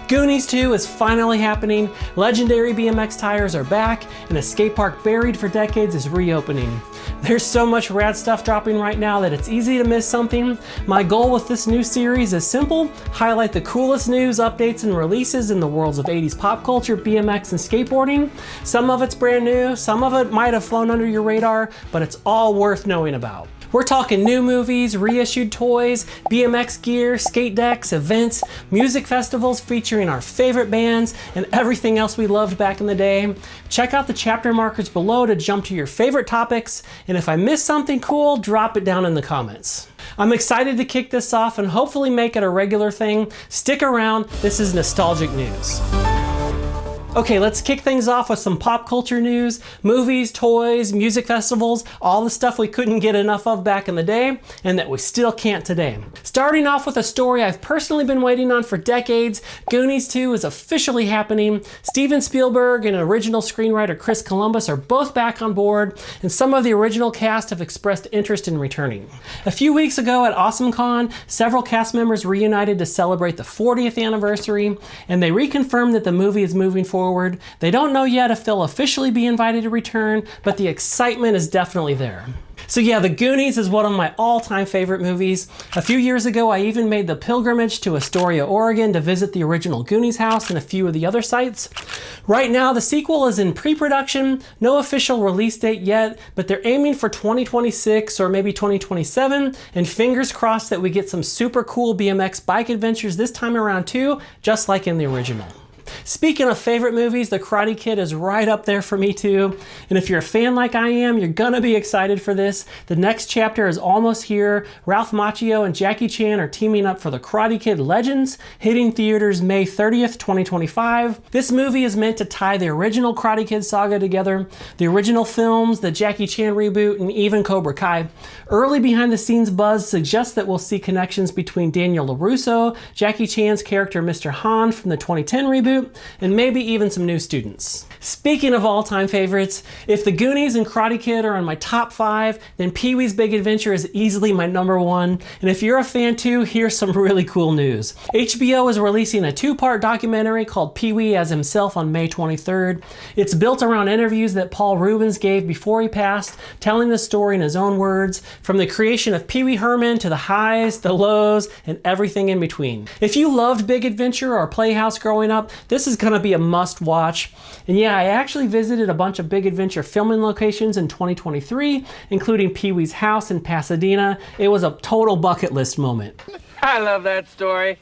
Goonies 2 is finally happening, legendary BMX tires are back, and a skate park buried for decades is reopening. There's so much rad stuff dropping right now that it's easy to miss something. My goal with this new series is simple: highlight the coolest news, updates, and releases in the worlds of 80s pop culture, BMX, and skateboarding. Some of it's brand new, some of it might have flown under your radar, but it's all worth knowing about. We're talking new movies, reissued toys, BMX gear, skate decks, events, music festivals featuring our favorite bands, and everything else we loved back in the day. Check out the chapter markers below to jump to your favorite topics, and if I missed something cool, drop it down in the comments. I'm excited to kick this off and hopefully make it a regular thing. Stick around, this is nostalgic news. Okay, let's kick things off with some pop culture news, movies, toys, music festivals, all the stuff we couldn't get enough of back in the day, and that we still can't today. Starting off with a story I've personally been waiting on for decades, Goonies 2 is officially happening. Steven Spielberg and original screenwriter Chris Columbus are both back on board, and some of the original cast have expressed interest in returning. A few weeks ago at AwesomeCon, several cast members reunited to celebrate the 40th anniversary, and they reconfirmed that the movie is moving forward. They don't know yet if they'll officially be invited to return, but the excitement is definitely there. So yeah, The Goonies is one of my all-time favorite movies. A few years ago, I even made the pilgrimage to Astoria, Oregon to visit the original Goonies house and a few of the other sites. Right now, the sequel is in pre-production, no official release date yet, but they're aiming for 2026 or maybe 2027, and fingers crossed that we get some super cool BMX bike adventures this time around too, just like in the original. Speaking of favorite movies, The Karate Kid is right up there for me too. And if you're a fan like I am, you're gonna be excited for this. The next chapter is almost here. Ralph Macchio and Jackie Chan are teaming up for The Karate Kid Legends, hitting theaters May 30th, 2025. This movie is meant to tie the original Karate Kid saga together, the original films, the Jackie Chan reboot, and even Cobra Kai. Early behind the scenes buzz suggests that we'll see connections between Daniel LaRusso, Jackie Chan's character Mr. Han from the 2010 reboot, and maybe even some new students. Speaking of all-time favorites, if The Goonies and Karate Kid are in my top 5, then Pee-wee's Big Adventure is easily my number 1. And if you're a fan too, here's some really cool news. HBO is releasing a 2-part documentary called Pee-wee as Himself on May 23rd. It's built around interviews that Paul Reubens gave before he passed, telling the story in his own words, from the creation of Pee-wee Herman to the highs, the lows, and everything in between. If you loved Big Adventure or Playhouse growing up, this is gonna be a must watch. And yeah, I actually visited a bunch of Big Adventure filming locations in 2023, including Pee-wee's house in Pasadena. It was a total bucket list moment. I love that story.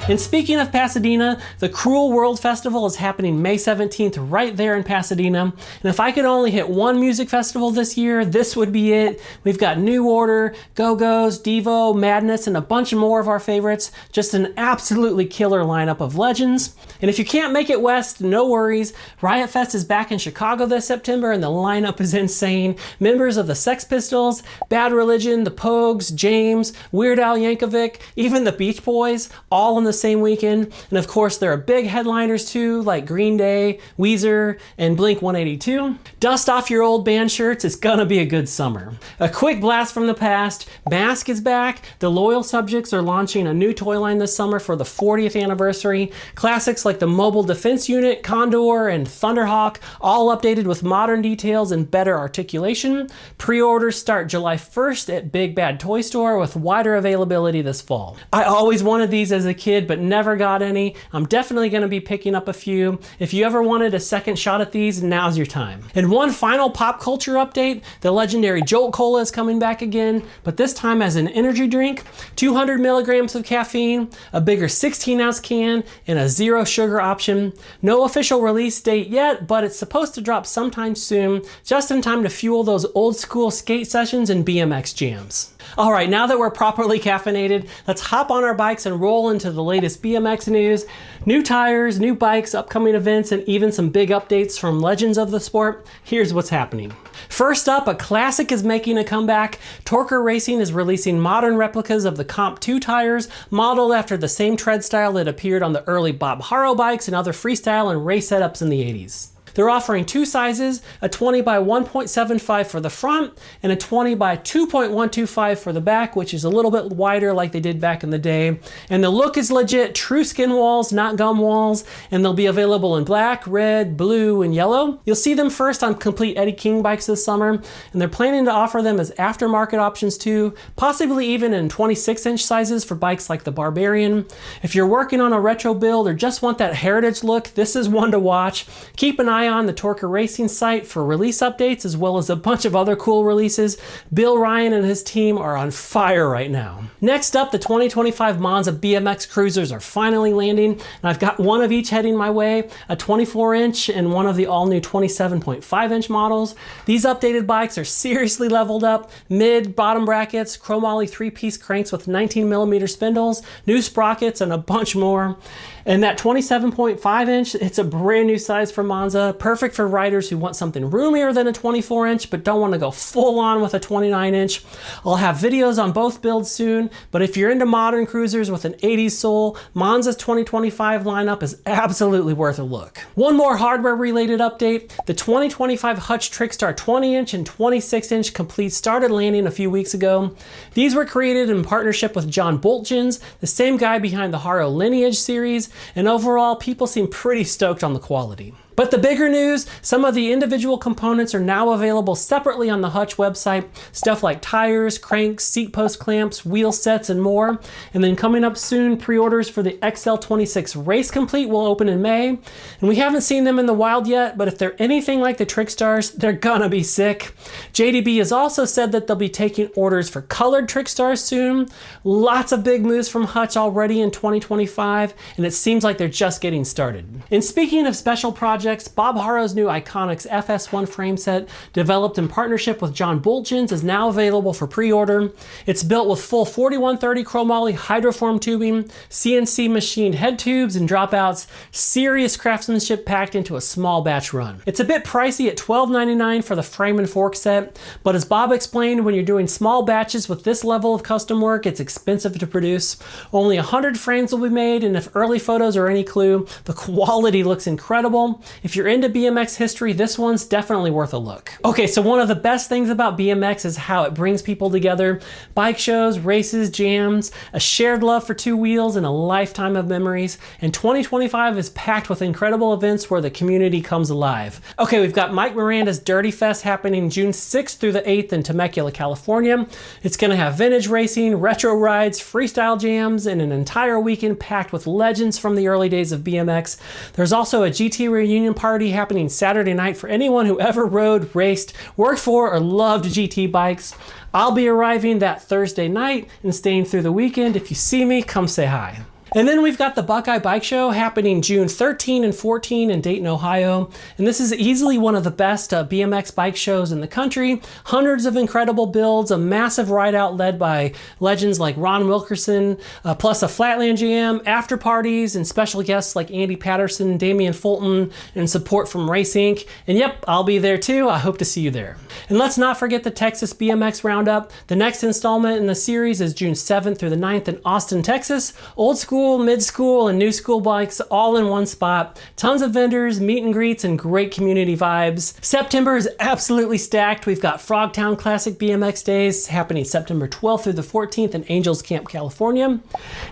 And speaking of Pasadena, the Cruel World Festival is happening May 17th right there in Pasadena. And if I could only hit one music festival this year, this would be it. We've got New Order, Go-Go's, Devo, Madness, and a bunch more of our favorites. Just an absolutely killer lineup of legends. And if you can't make it west, no worries. Riot Fest is back in Chicago this September, and the lineup is insane. Members of the Sex Pistols, Bad Religion, the Pogues, James, Weird Al Yankovic, even the Beach Boys, all in the same weekend. And of course, there are big headliners too, like Green Day, Weezer, and Blink-182. Dust off your old band shirts, it's gonna be a good summer. A quick blast from the past, M.A.S.K is back. The Loyal Subjects are launching a new toy line this summer for the 40th anniversary. Classics like the Mobile Defense Unit, Condor, and Thunderhawk, all updated with modern details and better articulation. Pre-orders start July 1st at Big Bad Toy Store with wider availability this fall. I always wanted these as a kid, but never got any. I'm definitely going to be picking up a few. If you ever wanted a second shot at these, now's your time. And one final pop culture update, the legendary Jolt Cola is coming back again, but this time as an energy drink, 200 milligrams of caffeine, a bigger 16-ounce can, and a zero sugar option. No official release date yet, but it's supposed to drop sometime soon, just in time to fuel those old school skate sessions and BMX jams. All right, now that we're properly caffeinated, let's hop on our bikes and roll into the latest BMX news. New tires, new bikes, upcoming events, and even some big updates from legends of the sport. Here's what's happening. First up, a classic is making a comeback. Torker Racing is releasing modern replicas of the Comp 2 tires, modeled after the same tread style that appeared on the early Bob Haro bikes and other freestyle and race setups in the 80s. They're offering two sizes, a 20 by 1.75 for the front and a 20 by 2.125 for the back, which is a little bit wider like they did back in the day. And the look is legit, true skin walls, not gum walls, and they'll be available in black, red, blue, and yellow. You'll see them first on complete Eddie King bikes this summer, and they're planning to offer them as aftermarket options too, possibly even in 26-inch sizes for bikes like the Barbarian. If you're working on a retro build or just want that heritage look, this is one to watch. Keep an eye on the Torker Racing site for release updates as well as a bunch of other cool releases. Bill Ryan and his team are on fire right now. Next up, the 2025 Monza BMX Cruisers are finally landing, and I've got one of each heading my way, a 24-inch and one of the all-new 27.5-inch models. These updated bikes are seriously leveled up, mid, bottom brackets, chromoly 3-piece cranks with 19mm spindles, new sprockets, and a bunch more. And that 27.5-inch, it's a brand new size for Monza, perfect for riders who want something roomier than a 24-inch but don't want to go full on with a 29-inch. I'll have videos on both builds soon, but if you're into modern cruisers with an 80s soul, Monza's 2025 lineup is absolutely worth a look. One more hardware-related update, the 2025 Hutch Trickstar 20-inch and 26-inch complete started landing a few weeks ago. These were created in partnership with John Boltgens, the same guy behind the Haro Lineage series, and overall, people seem pretty stoked on the quality. But the bigger news, some of the individual components are now available separately on the Hutch website. Stuff like tires, cranks, seat post clamps, wheel sets, and more. And then coming up soon, pre-orders for the XL26 Race Complete will open in May. And we haven't seen them in the wild yet, but if they're anything like the Trickstars, they're gonna be sick. JDB has also said that they'll be taking orders for colored Trickstars soon. Lots of big moves from Hutch already in 2025, and it seems like they're just getting started. And speaking of special projects, Bob Haro's new Ikonix FS1 frame set, developed in partnership with John Boltgens, is now available for pre-order. It's built with full 4130 chromoly hydroform tubing, CNC machined head tubes and dropouts, serious craftsmanship packed into a small batch run. It's a bit pricey at $12.99 for the frame and fork set, but as Bob explained, when you're doing small batches with this level of custom work, it's expensive to produce. Only 100 frames will be made, and if early photos are any clue, the quality looks incredible. If you're into BMX history, this one's definitely worth a look. Okay, so one of the best things about BMX is how it brings people together. Bike shows, races, jams, a shared love for two wheels, and a lifetime of memories. And 2025 is packed with incredible events where the community comes alive. Okay, we've got Mike Miranda's Dirtyfest happening June 6th through the 8th in Temecula, California. It's gonna have vintage racing, retro rides, freestyle jams, and an entire weekend packed with legends from the early days of BMX. There's also a GT reunion party happening Saturday night for anyone who ever rode, raced, worked for, or loved GT bikes. I'll be arriving that Thursday night and staying through the weekend. If you see me, come say hi. And then we've got the Buckeye Bike Show happening June 13 and 14 in Dayton, Ohio. And this is easily one of the best BMX bike shows in the country. Hundreds of incredible builds, a massive ride out led by legends like Ron Wilkerson, plus a Flatland Jam, after parties, and special guests like Andy Patterson, Damian Fulton, and support from Race Inc. And yep, I'll be there too. I hope to see you there. And let's not forget the Texas BMX Roundup. The next installment in the series is June 7th through the 9th in Austin, Texas. Old school, mid-school, and new school bikes all in one spot. Tons of vendors, meet and greets, and great community vibes. September is absolutely stacked. We've got Frogtown Classic BMX Days happening September 12th through the 14th in Angels Camp, California.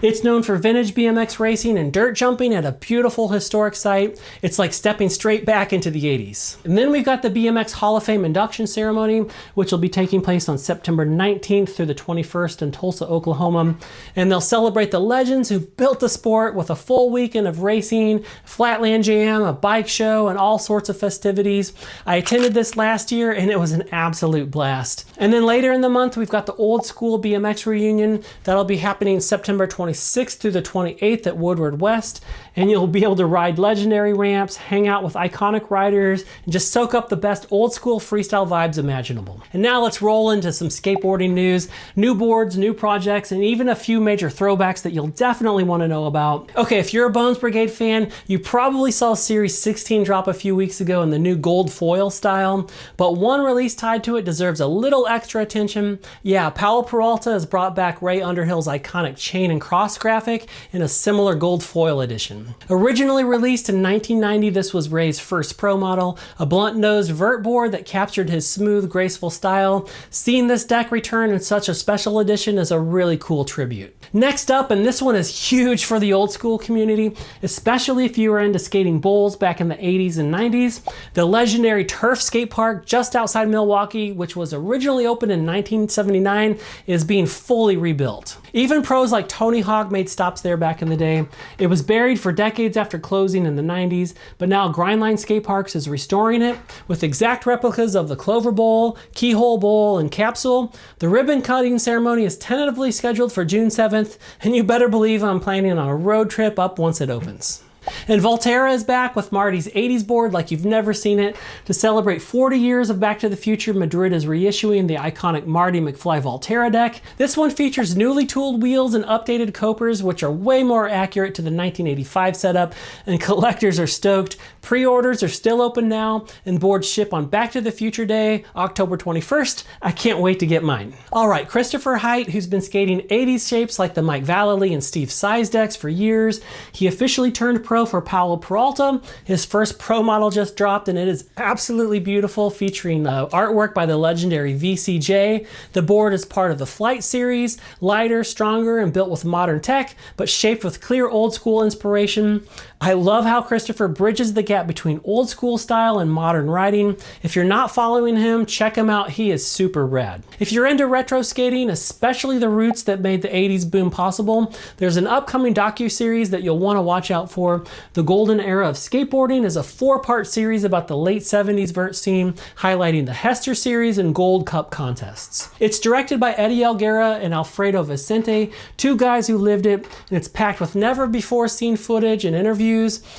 It's known for vintage BMX racing and dirt jumping at a beautiful historic site. It's like stepping straight back into the 80s. And then we've got the BMX Hall of Fame induction ceremony, which will be taking place on September 19th through the 21st in Tulsa, Oklahoma. And they'll celebrate the legends who built the sport with a full weekend of racing, Flatland Jam, a bike show, and all sorts of festivities. I attended this last year and it was an absolute blast. And then later in the month, we've got the old school BMX reunion. That'll be happening September 26th through the 28th at Woodward West. And you'll be able to ride legendary ramps, hang out with iconic riders, and just soak up the best old school freestyle vibes imaginable. And now let's roll into some skateboarding news, new boards, new projects, and even a few major throwbacks that you'll definitely want want to know about. Okay, if you're a Bones Brigade fan, you probably saw Series 16 drop a few weeks ago in the new gold foil style, but one release tied to it deserves a little extra attention. Yeah, Powell Peralta has brought back Ray Underhill's iconic chain and cross graphic in a similar gold foil edition. Originally released in 1990, this was Ray's first pro model, a blunt-nosed vert board that captured his smooth, graceful style. Seeing this deck return in such a special edition is a really cool tribute. Next up, and this one is huge for the old school community, especially if you were into skating bowls back in the 80s and 90s, the legendary Turf Skate Park just outside Milwaukee, which was originally opened in 1979, is being fully rebuilt. Even pros like Tony Hawk made stops there back in the day. It was buried for decades after closing in the 90s, but now Grindline Skate Parks is restoring it with exact replicas of the Clover Bowl, Keyhole Bowl, and Capsule. The ribbon cutting ceremony is tentatively scheduled for June 7th, and you better believe I'm planning on a road trip up once it opens. And Valterra is back with Marty's 80s board like you've never seen it. To celebrate 40 years of Back to the Future, Madrid is reissuing the iconic Marty McFly Valterra deck. This one features newly tooled wheels and updated copers, which are way more accurate to the 1985 setup, and collectors are stoked. Pre-orders are still open now, and boards ship on Back to the Future Day, October 21st. I can't wait to get mine. All right, Christopher Hiett, who's been skating 80s shapes like the Mike Vallely and Steve Size decks for years, he officially turned pro for Powell Peralta. His first pro model just dropped, and it is absolutely beautiful, featuring artwork by the legendary VCJ. The board is part of the Flight series, lighter, stronger, and built with modern tech, but shaped with clear old school inspiration. I love how Christopher bridges the gap between old school style and modern riding. If you're not following him, check him out. He is super rad. If you're into retro skating, especially the roots that made the 80s boom possible, there's an upcoming docuseries that you'll want to watch out for. The Golden Era of Skateboarding is a 4-part series about the late 70s vert scene, highlighting the Hester series and Gold Cup contests. It's directed by Eddie Elguera and Alfredo Vicente, two guys who lived it, and it's packed with never before seen footage and interviews.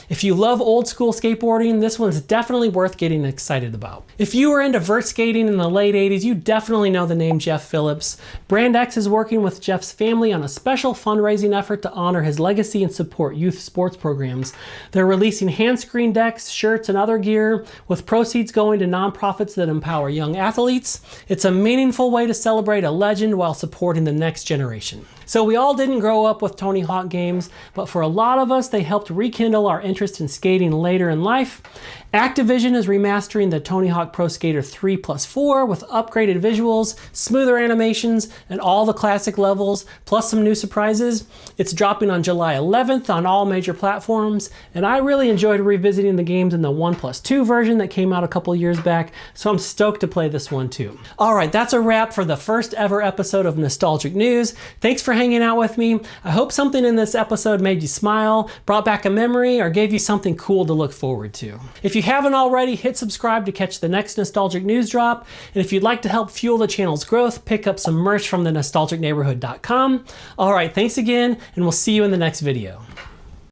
If you love old school skateboarding, this one's definitely worth getting excited about. If you were into vert skating in the late 80s, you definitely know the name Jeff Phillips. Brand X is working with Jeff's family on a special fundraising effort to honor his legacy and support youth sports programs. They're releasing hand-screen decks, shirts, and other gear, with proceeds going to nonprofits that empower young athletes. It's a meaningful way to celebrate a legend while supporting the next generation. So we all didn't grow up with Tony Hawk games, but for a lot of us, they helped rekindle our interest in skating later in life. Activision is remastering the Tony Hawk Pro Skater 3+4 with upgraded visuals, smoother animations, and all the classic levels, plus some new surprises. It's dropping on July 11th on all major platforms, and I really enjoyed revisiting the games in the 1+2 version that came out a couple years back, so I'm stoked to play this one too. All right, that's a wrap for the first ever episode of Nostalgic News. Thanks for hanging out with me. I hope something in this episode made you smile, brought back a memory, or gave you something cool to look forward to. If you haven't already, hit subscribe to catch the next Nostalgic News drop. And if you'd like to help fuel the channel's growth, pick up some merch from the nostalgicneighborhood.com. All right, thanks again, and we'll see you in the next video.